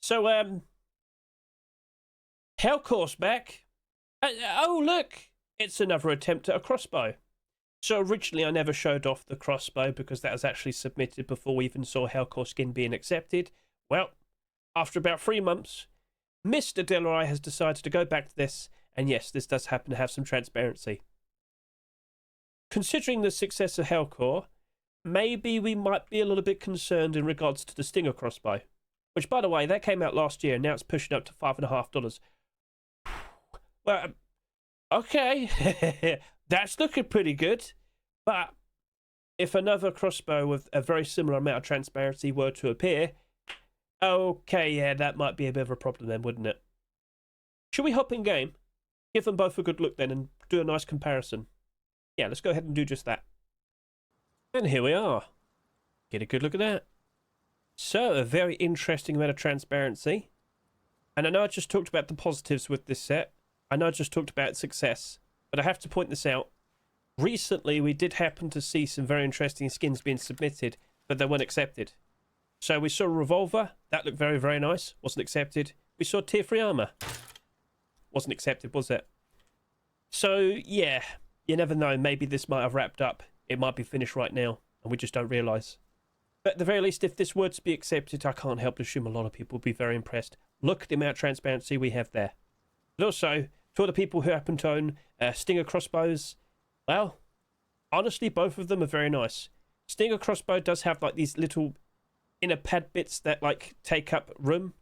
So, HellCore's back. Oh, look! It's another attempt at a crossbow. So originally I never showed off the crossbow because that was actually submitted before we even saw HellCore skin being accepted. Well, after about 3 months, Mr. Delray has decided to go back to this, and yes, this does happen to have some transparency. Considering the success of HellCore, maybe we might be a little bit concerned in regards to the Stinger crossbow, which, by the way, that came out last year, and now it's pushing up to $5.50. Well, okay, that's looking pretty good, but if another crossbow with a very similar amount of transparency were to appear, okay, yeah, that might be a bit of a problem then, wouldn't it? Should we hop in game, give them both a good look then, and do a nice comparison? Yeah, let's go ahead and do just that. And here we are. Get a good look at that. So, a very interesting amount of transparency. And I know I just talked about the positives with this set. I know I just talked about success, but I have to point this out. Recently, we did happen to see some very interesting skins being submitted, but they weren't accepted. So we saw a revolver. That looked very, very nice. Wasn't accepted. We saw tier 3 armor. Wasn't accepted, was it? So, yeah, you never know. Maybe this might have wrapped up. It might be finished right now, and we just don't realise. But at the very least, if this were to be accepted, I can't help but assume a lot of people will be very impressed. Look at the amount of transparency we have there. But also, to all the people who happen to own Stinger crossbows, well, honestly, both of them are very nice. Stinger crossbow does have like these little inner pad bits that like take up room.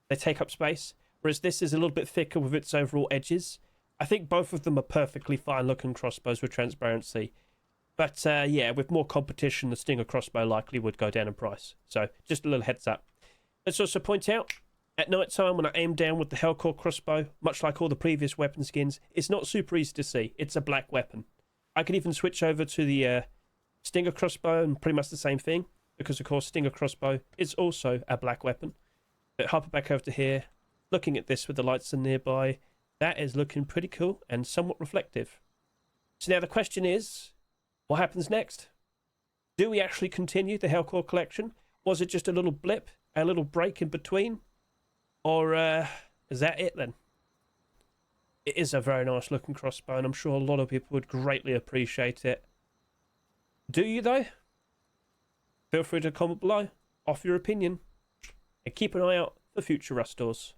They take up space. Whereas this is a little bit thicker with its overall edges. I think both of them are perfectly fine looking crossbows with transparency. But yeah, with more competition, the Stinger crossbow likely would go down in price. So just a little heads up. Let's also point out, at night time when I aim down with the HellCore crossbow, much like all the previous weapon skins, it's not super easy to see. It's a black weapon. I could even switch over to the Stinger crossbow and pretty much the same thing, because of course Stinger crossbow is also a black weapon. But hop it back over to here, looking at this with the lights in nearby, that is looking pretty cool and somewhat reflective. So now the question is, what happens next? Do we actually continue the HellCore collection? Was it just a little blip, a little break in between? Or is that it then? It is a very nice looking crossbow, and I'm sure a lot of people would greatly appreciate it. Do you though? Feel free to comment below, offer your opinion, and keep an eye out for future Rust stores.